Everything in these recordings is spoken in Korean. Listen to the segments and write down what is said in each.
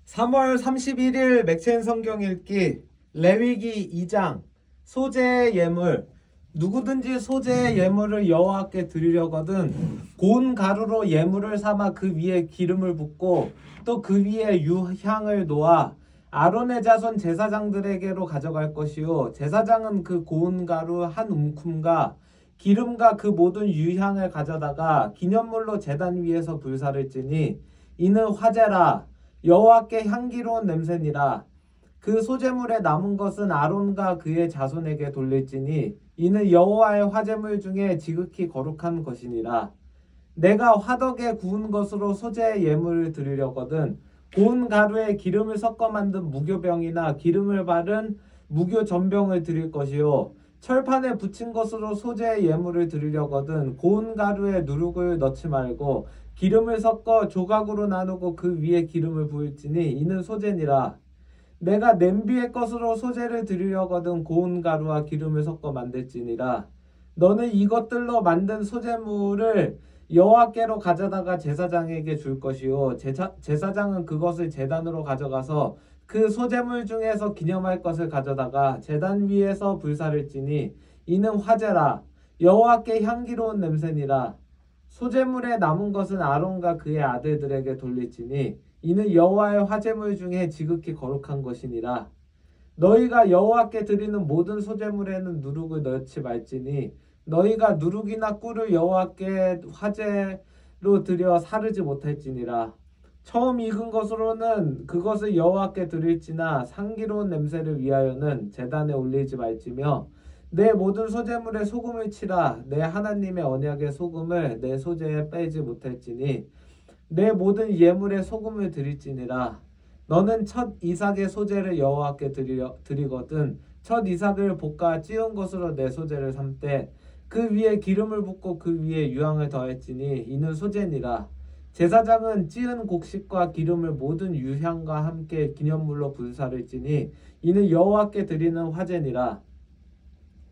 3월 31일 맥체인 성경 읽기 레위기 2장 소재의 예물. 누구든지 소재의 예물을 여호와께 드리려거든 고운 가루로 예물을 삼아 그 위에 기름을 붓고 또 그 위에 유향을 놓아 아론의 자손 제사장들에게로 가져갈 것이요 제사장은 그 고운 가루 한 움큼과 기름과 그 모든 유향을 가져다가 기념물로 제단 위에서 불사를 찌니 이는 화제라 여호와께 향기로운 냄새니라. 그 소제물에 남은 것은 아론과 그의 자손에게 돌릴지니 이는 여호와의 화제물 중에 지극히 거룩한 것이니라. 내가 화덕에 구운 것으로 소제의 예물을 드리려거든 고운 가루에 기름을 섞어 만든 무교병이나 기름을 바른 무교전병을 드릴 것이요 철판에 붙인 것으로 소재의 예물을 드리려거든 고운 가루에 누룩을 넣지 말고 기름을 섞어 조각으로 나누고 그 위에 기름을 부을지니 이는 소재니라. 내가 냄비의 것으로 소재를 드리려거든 고운 가루와 기름을 섞어 만들지니라. 너는 이것들로 만든 소재물을 여호와께로 가져다가 제사장에게 줄 것이요 제사장은 그것을 제단으로 가져가서 그 소재물 중에서 기념할 것을 가져다가 제단 위에서 불사를 찌니 이는 화제라 여호와께 향기로운 냄새니라. 소재물에 남은 것은 아론과 그의 아들들에게 돌릴지니 이는 여호와의 화제물 중에 지극히 거룩한 것이니라. 너희가 여호와께 드리는 모든 소재물에는 누룩을 넣지 말지니 너희가 누룩이나 꿀을 여호와께 화제로 드려 사르지 못할지니라. 처음 익은 것으로는 그것을 여호와께 드릴지나 향기로운 냄새를 위하여는 제단에 올리지 말지며 내 모든 소재물에 소금을 치라. 내 하나님의 언약의 소금을 내 소재에 빼지 못할지니 내 모든 예물에 소금을 드릴지니라. 너는 첫 이삭의 소재를 여호와께 드리거든 첫 이삭을 볶아 찌운 것으로 내 소재를 삼되 그 위에 기름을 붓고 그 위에 유향을 더할지니 이는 소재니라. 제사장은 찌은 곡식과 기름을 모든 유향과 함께 기념물로 분사를 찌니 이는 여호와께 드리는 화제니라.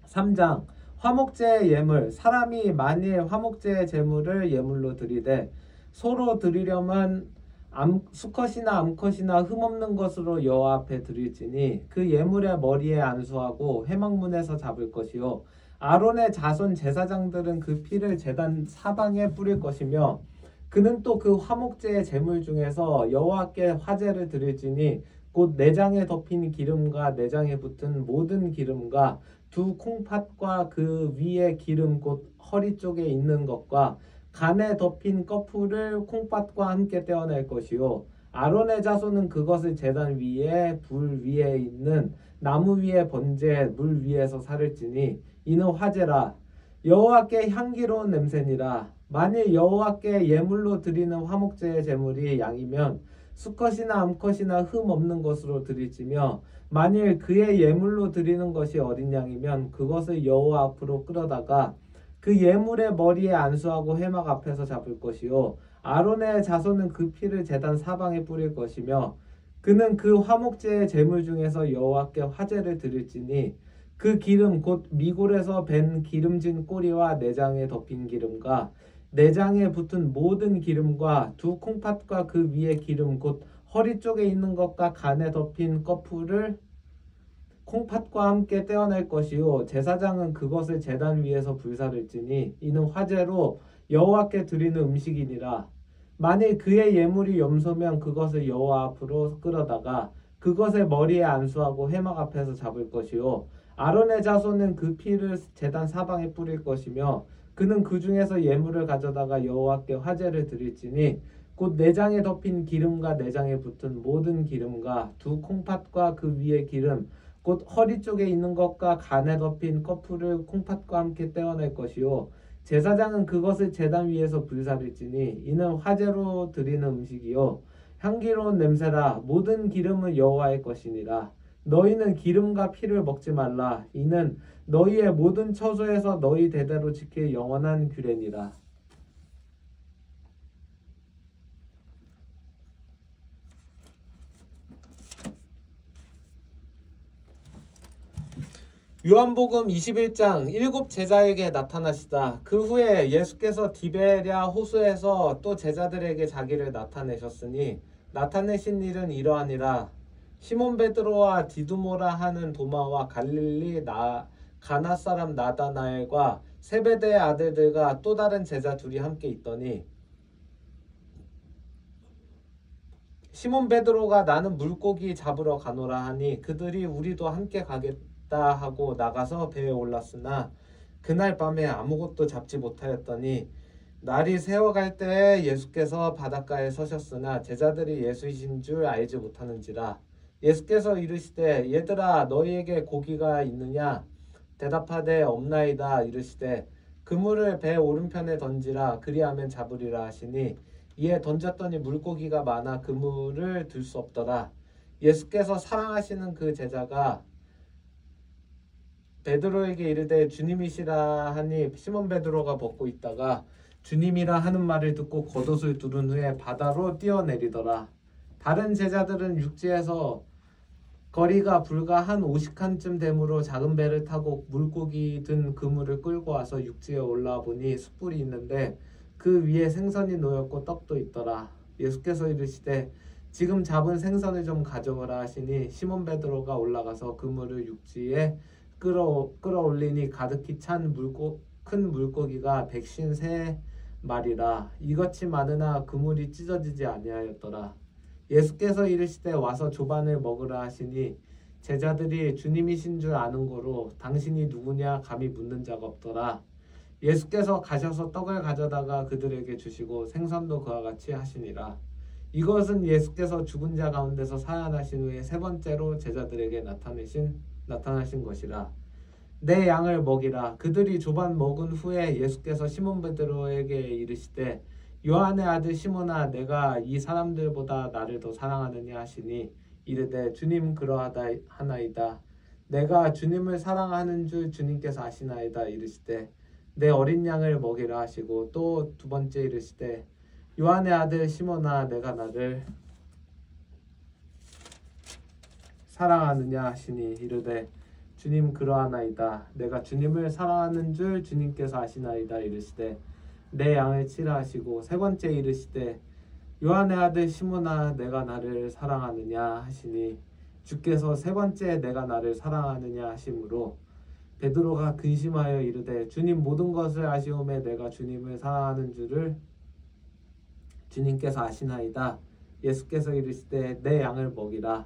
3장 화목제의 예물. 사람이 만일 화목제의 제물을 예물로 드리되 소로 드리려면 수컷이나 암컷이나 흠없는 것으로 여호와 앞에 드릴지니 그 예물의 머리에 안수하고 회막문에서 잡을 것이요 아론의 자손 제사장들은 그 피를 제단 사방에 뿌릴 것이며 그는 또 그 화목제의 제물 중에서 여호와께 화제를 드릴지니 곧 내장에 덮인 기름과 내장에 붙은 모든 기름과 두 콩팥과 그 위에 기름 곧 허리 쪽에 있는 것과 간에 덮인 꺼풀을 콩팥과 함께 떼어낼 것이요 아론의 자손은 그것을 제단 위에 불 위에 있는 나무 위에 번제 물 위에서 사를지니 이는 화제라 여호와께 향기로운 냄새니라. 만일 여호와께 예물로 드리는 화목제의 제물이 양이면 수컷이나 암컷이나 흠 없는 것으로 드릴지며 만일 그의 예물로 드리는 것이 어린 양이면 그것을 여호와 앞으로 끌어다가 그 예물의 머리에 안수하고 회막 앞에서 잡을 것이요 아론의 자손은 그 피를 제단 사방에 뿌릴 것이며 그는 그 화목제의 제물 중에서 여호와께 화제를 드릴지니 그 기름 곧 미골에서 밴 기름진 꼬리와 내장에 덮인 기름과 내장에 붙은 모든 기름과 두 콩팥과 그 위에 기름 곧 허리 쪽에 있는 것과 간에 덮인 꺼풀을 콩팥과 함께 떼어낼 것이요 제사장은 그것을 제단 위에서 불사를 찌니 이는 화제로 여호와께 드리는 음식이니라. 만일 그의 예물이 염소면 그것을 여호와 앞으로 끌어다가 그것의 머리에 안수하고 회막 앞에서 잡을 것이요 아론의 자손은 그 피를 제단 사방에 뿌릴 것이며 그는 그 중에서 예물을 가져다가 여호와께 화제를 드릴지니 곧 내장에 덮인 기름과 내장에 붙은 모든 기름과 두 콩팥과 그 위에 기름 곧 허리 쪽에 있는 것과 간에 덮인 꺼풀을 콩팥과 함께 떼어낼 것이요 제사장은 그것을 제단 위에서 불사를지니 이는 화제로 드리는 음식이요 향기로운 냄새라. 모든 기름은 여호와의 것이니라. 너희는 기름과 피를 먹지 말라. 이는 너희의 모든 처소에서 너희 대대로 지킬 영원한 규례니라. 요한복음 21장 일곱 제자에게 나타나시다. 그 후에 예수께서 디베랴 호수에서 또 제자들에게 자기를 나타내셨으니 나타내신 일은 이러하니라. 시몬 베드로와 디두모라 하는 도마와 갈릴리 가나 사람 나다나엘과 세베대의 아들들과 또 다른 제자 둘이 함께 있더니 시몬 베드로가 나는 물고기 잡으러 가노라 하니 그들이 우리도 함께 가겠다 하고 나가서 배에 올랐으나 그날 밤에 아무것도 잡지 못하였더니 날이 새어갈 때에 예수께서 바닷가에 서셨으나 제자들이 예수이신 줄 알지 못하는지라. 예수께서 이르시되 얘들아 너희에게 고기가 있느냐 대답하되 없나이다. 이르시되 그물을 배 오른편에 던지라 그리하면 잡으리라 하시니 이에 던졌더니 물고기가 많아 그물을 들 수 없더라. 예수께서 사랑하시는 그 제자가 베드로에게 이르되 주님이시라 하니 시몬 베드로가 벗고 있다가 주님이라 하는 말을 듣고 겉옷을 두른 후에 바다로 뛰어내리더라. 다른 제자들은 육지에서 거리가 불과 한 50칸쯤 되므로 작은 배를 타고 물고기 든 그물을 끌고 와서 육지에 올라와 보니 숯불이 있는데 그 위에 생선이 놓였고 떡도 있더라. 예수께서 이르시되 지금 잡은 생선을 좀 가져오라 하시니 시몬 베드로가 올라가서 그물을 육지에 끌어올리니 가득히 찬 큰 물고기가 153마리라. 이같이 많으나 그물이 찢어지지 아니하였더라. 예수께서 이르시되 와서 조반을 먹으라 하시니 제자들이 주님이신 줄 아는 고로 당신이 누구냐 감히 묻는 자가 없더라. 예수께서 가셔서 떡을 가져다가 그들에게 주시고 생선도 그와 같이 하시니라. 이것은 예수께서 죽은 자 가운데서 살아나신 후에 세 번째로 제자들에게 나타나신 것이라. 내 양을 먹이라. 그들이 조반 먹은 후에 예수께서 시몬 베드로에게 이르시되 요한의 아들 시몬아 내가 이 사람들보다 나를 더 사랑하느냐 하시니 이르되 주님 그러하다 하나이다. 내가 주님을 사랑하는 줄 주님께서 아시나이다. 이르시되 내 어린 양을 먹이라 하시고 또 두 번째 이르시되 요한의 아들 시몬아 내가 나를 사랑하느냐 하시니 이르되 주님 그러하나이다. 내가 주님을 사랑하는 줄 주님께서 아시나이다. 이르시되 내 양을 치라 하시고 세 번째 이르시되 요한의 아들 시몬아 내가 나를 사랑하느냐 하시니 주께서 세 번째 내가 나를 사랑하느냐 하심으로 베드로가 근심하여 이르되 주님 모든 것을 아시오매 내가 주님을 사랑하는 줄을 주님께서 아시나이다. 예수께서 이르시되 내 양을 먹이라.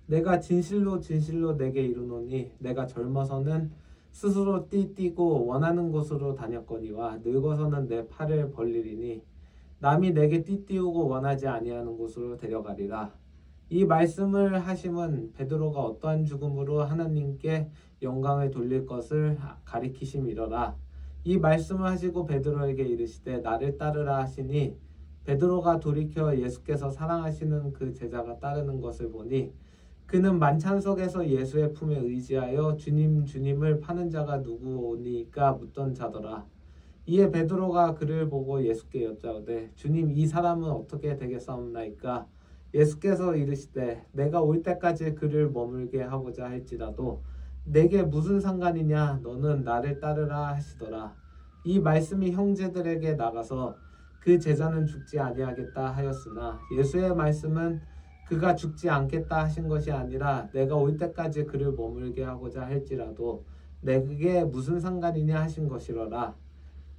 내가 진실로 진실로 내게 이르노니 내가 젊어서는 스스로 띠뛰고 원하는 곳으로 다녔거니와 늙어서는 내 팔을 벌리리니 남이 내게 띠띠우고 원하지 아니하는 곳으로 데려가리라. 이 말씀을 하심은 베드로가 어떠한 죽음으로 하나님께 영광을 돌릴 것을 가리키심이로라. 이 말씀을 하시고 베드로에게 이르시되 나를 따르라 하시니 베드로가 돌이켜 예수께서 사랑하시는 그 제자가 따르는 것을 보니 그는 만찬 속에서 예수의 품에 의지하여 주님 주님을 파는 자가 누구오니까 묻던 자더라. 이에 베드로가 그를 보고 예수께 여짜오되 주님 이 사람은 어떻게 되겠사옵나이까? 예수께서 이르시되 내가 올 때까지 그를 머물게 하고자 할지라도 내게 무슨 상관이냐 너는 나를 따르라 하시더라. 이 말씀이 형제들에게 나가서 그 제자는 죽지 아니하겠다 하였으나 예수의 말씀은 그가 죽지 않겠다 하신 것이 아니라 내가 올 때까지 그를 머물게 하고자 할지라도 내게 무슨 상관이냐 하신 것이로라.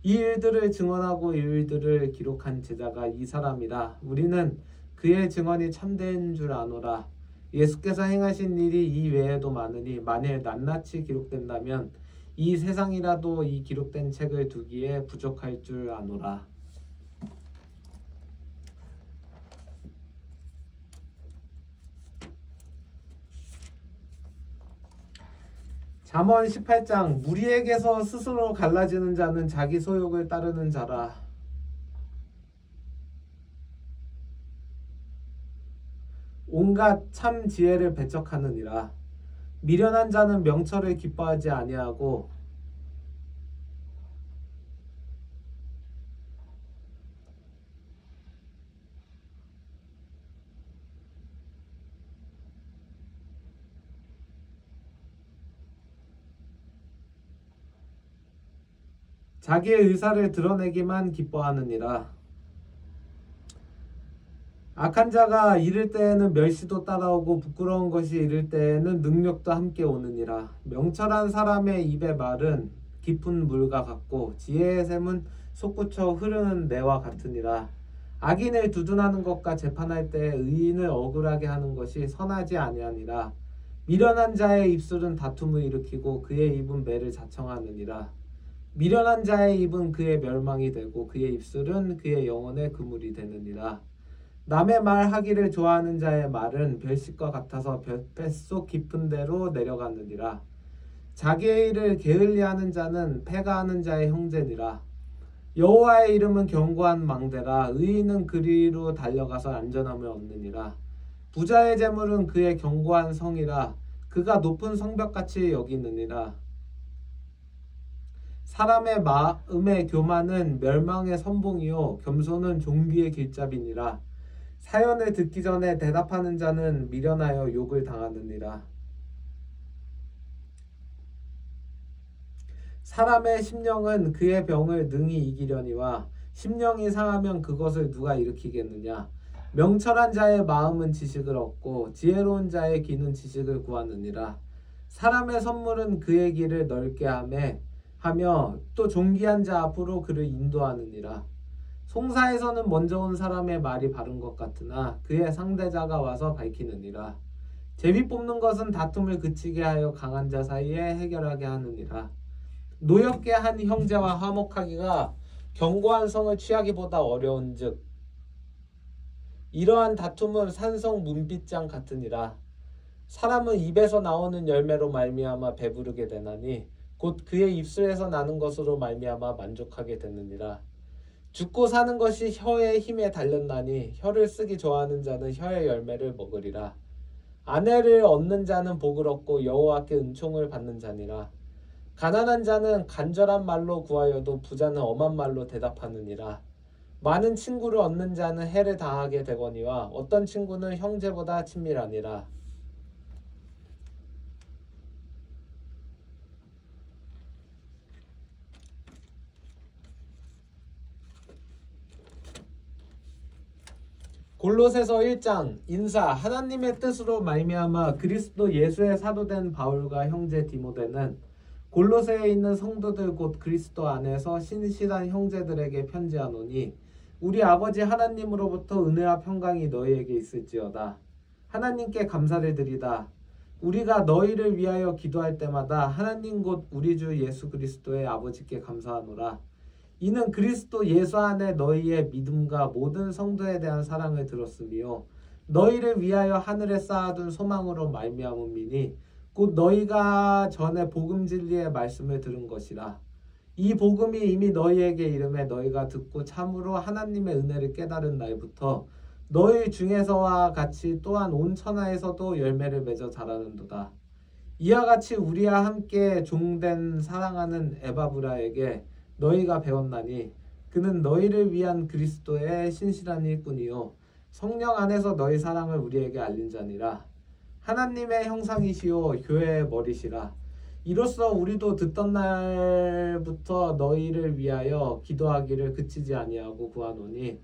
이 일들을 증언하고 이 일들을 기록한 제자가 이 사람이라. 우리는 그의 증언이 참된 줄 아노라. 예수께서 행하신 일이 이 외에도 많으니 만일 낱낱이 기록된다면 이 세상이라도 이 기록된 책을 두기에 부족할 줄 아노라. 잠언 18장 무리에게서 스스로 갈라지는 자는 자기 소욕을 따르는 자라. 온갖 참 지혜를 배척하느니라. 미련한 자는 명철을 기뻐하지 아니하고 자기의 의사를 드러내기만 기뻐하느니라. 악한 자가 이를 때에는 멸시도 따라오고 부끄러운 것이 이를 때에는 능력도 함께 오느니라. 명철한 사람의 입의 말은 깊은 물과 같고 지혜의 샘은 솟구쳐 흐르는 내와 같으니라. 악인을 두둔하는 것과 재판할 때 의인을 억울하게 하는 것이 선하지 아니하니라. 미련한 자의 입술은 다툼을 일으키고 그의 입은 매를 자청하느니라. 미련한 자의 입은 그의 멸망이 되고 그의 입술은 그의 영혼의 그물이 되느니라. 남의 말하기를 좋아하는 자의 말은 별식과 같아서 뱃속 깊은 데로 내려가느니라. 자기의 일을 게을리하는 자는 패가하는 자의 형제니라. 여호와의 이름은 견고한 망대라. 의인은 그리로 달려가서 안전함을 얻느니라. 부자의 재물은 그의 견고한 성이라. 그가 높은 성벽같이 여기느니라. 사람의 마음의 교만은 멸망의 선봉이요 겸손은 종기의 길잡이니라. 사연을 듣기 전에 대답하는 자는 미련하여 욕을 당하느니라. 사람의 심령은 그의 병을 능히 이기려니와 심령이 상하면 그것을 누가 일으키겠느냐. 명철한 자의 마음은 지식을 얻고 지혜로운 자의 귀는 지식을 구하느니라. 사람의 선물은 그의 길을 넓게 하며 또 존귀한 자 앞으로 그를 인도하느니라. 송사에서는 먼저 온 사람의 말이 바른 것 같으나 그의 상대자가 와서 밝히느니라. 제비 뽑는 것은 다툼을 그치게 하여 강한 자 사이에 해결하게 하느니라. 노엽게 한 형제와 화목하기가 견고한 성을 취하기보다 어려운즉 이러한 다툼은 산성 문빗장 같으니라. 사람은 입에서 나오는 열매로 말미암아 배부르게 되나니 곧 그의 입술에서 나는 것으로 말미암아 만족하게 되느니라. 죽고 사는 것이 혀의 힘에 달렸나니 혀를 쓰기 좋아하는 자는 혀의 열매를 먹으리라. 아내를 얻는 자는 복을 얻고 여호와께 은총을 받는 자니라. 가난한 자는 간절한 말로 구하여도 부자는 엄한 말로 대답하느니라. 많은 친구를 얻는 자는 해를 당하게 되거니와 어떤 친구는 형제보다 친밀하니라. 골로새서 1장. 인사. 하나님의 뜻으로 말미암아 그리스도 예수의 사도된 바울과 형제 디모데는 골로새에 있는 성도들 곧 그리스도 안에서 신실한 형제들에게 편지하노니 우리 아버지 하나님으로부터 은혜와 평강이 너희에게 있을지어다. 하나님께 감사를 드리다. 우리가 너희를 위하여 기도할 때마다 하나님 곧 우리 주 예수 그리스도의 아버지께 감사하노라. 이는 그리스도 예수 안에 너희의 믿음과 모든 성도에 대한 사랑을 들었으며 너희를 위하여 하늘에 쌓아둔 소망으로 말미암음이니 곧 너희가 전에 복음 진리의 말씀을 들은 것이라. 이 복음이 이미 너희에게 이름에 너희가 듣고 참으로 하나님의 은혜를 깨달은 날부터 너희 중에서와 같이 또한 온 천하에서도 열매를 맺어 자라는도다. 이와 같이 우리와 함께 종된 사랑하는 에바브라에게 너희가 배웠나니 그는 너희를 위한 그리스도의 신실한 일꾼이요 성령 안에서 너희 사랑을 우리에게 알린 자니라. 하나님의 형상이시요 교회의 머리시라. 이로써 우리도 듣던 날부터 너희를 위하여 기도하기를 그치지 아니하고 구하노니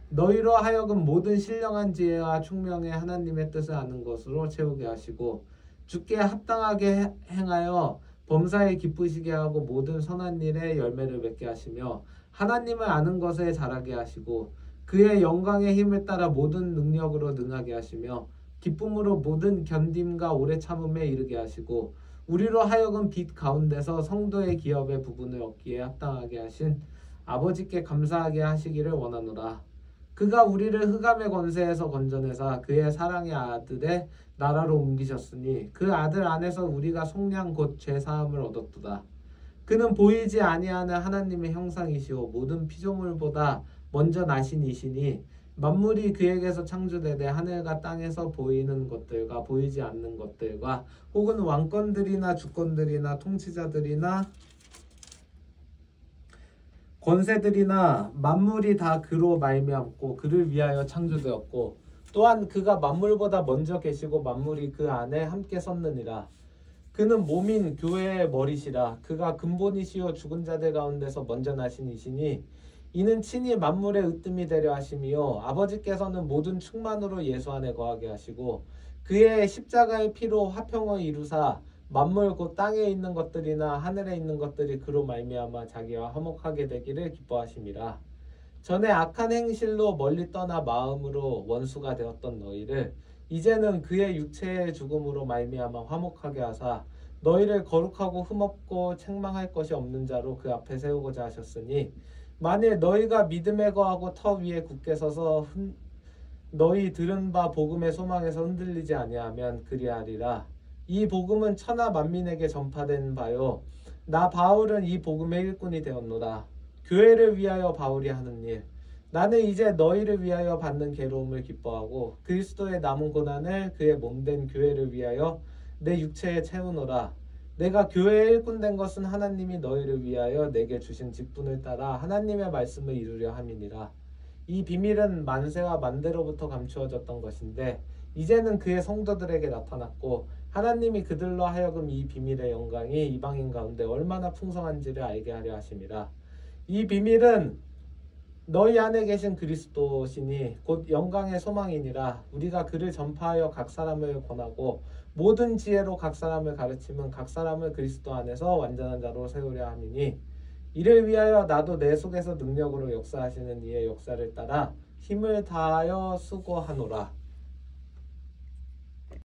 너희로 하여금 모든 신령한 지혜와 총명의 하나님의 뜻을 아는 것으로 채우게 하시고 주께 합당하게 행하여 범사에 기쁘시게 하고 모든 선한 일에 열매를 맺게 하시며 하나님을 아는 것에 자라게 하시고 그의 영광의 힘을 따라 모든 능력으로 능하게 하시며 기쁨으로 모든 견딤과 오래 참음에 이르게 하시고 우리로 하여금 빛 가운데서 성도의 기업의 부분을 얻기에 합당하게 하신 아버지께 감사하게 하시기를 원하노라. 그가 우리를 흑암의 권세에서 건져내사 그의 사랑의 아들의 나라로 옮기셨으니 그 아들 안에서 우리가 속량 곧 죄사함을 얻었도다. 그는 보이지 아니하는 하나님의 형상이시오 모든 피조물보다 먼저 나신 이시니 만물이 그에게서 창조되되 하늘과 땅에서 보이는 것들과 보이지 않는 것들과 혹은 왕권들이나 주권들이나 통치자들이나 권세들이나 만물이 다 그로 말미암고 그를 위하여 창조되었고 또한 그가 만물보다 먼저 계시고 만물이 그 안에 함께 섰느니라. 그는 몸인 교회의 머리시라. 그가 근본이시요 죽은 자들 가운데서 먼저 나신 이시니 이는 친히 만물의 으뜸이 되려 하심이요 아버지께서는 모든 충만으로 예수 안에 거하게 하시고 그의 십자가의 피로 화평을 이루사 만물 곧 땅에 있는 것들이나 하늘에 있는 것들이 그로 말미암아 자기와 화목하게 되기를 기뻐하심이라. 전에 악한 행실로 멀리 떠나 마음으로 원수가 되었던 너희를 이제는 그의 육체의 죽음으로 말미암아 화목하게 하사 너희를 거룩하고 흠없고 책망할 것이 없는 자로 그 앞에 세우고자 하셨으니 만일 너희가 믿음에 거하고 터 위에 굳게 서서 너희 들은 바 복음의 소망에서 흔들리지 아니하면 그리하리라. 이 복음은 천하 만민에게 전파된 바요 나 바울은 이 복음의 일꾼이 되었노라. 교회를 위하여 바울이 하는 일 나는 이제 너희를 위하여 받는 괴로움을 기뻐하고 그리스도의 남은 고난을 그의 몸된 교회를 위하여 내 육체에 채우노라. 내가 교회의 일꾼 된 것은 하나님이 너희를 위하여 내게 주신 직분을 따라 하나님의 말씀을 이루려 함이니라. 이 비밀은 만세와 만대로부터 감추어졌던 것인데 이제는 그의 성도들에게 나타났고 하나님이 그들로 하여금 이 비밀의 영광이 이방인 가운데 얼마나 풍성한지를 알게 하려 하심이라. 이 비밀은 너희 안에 계신 그리스도시니 곧 영광의 소망이니라. 우리가 그를 전파하여 각 사람을 권하고 모든 지혜로 각 사람을 가르치면 각 사람을 그리스도 안에서 완전한 자로 세우려 함이니 이를 위하여 나도 내 속에서 능력으로 역사하시는 이의 역사를 따라 힘을 다하여 수고하노라.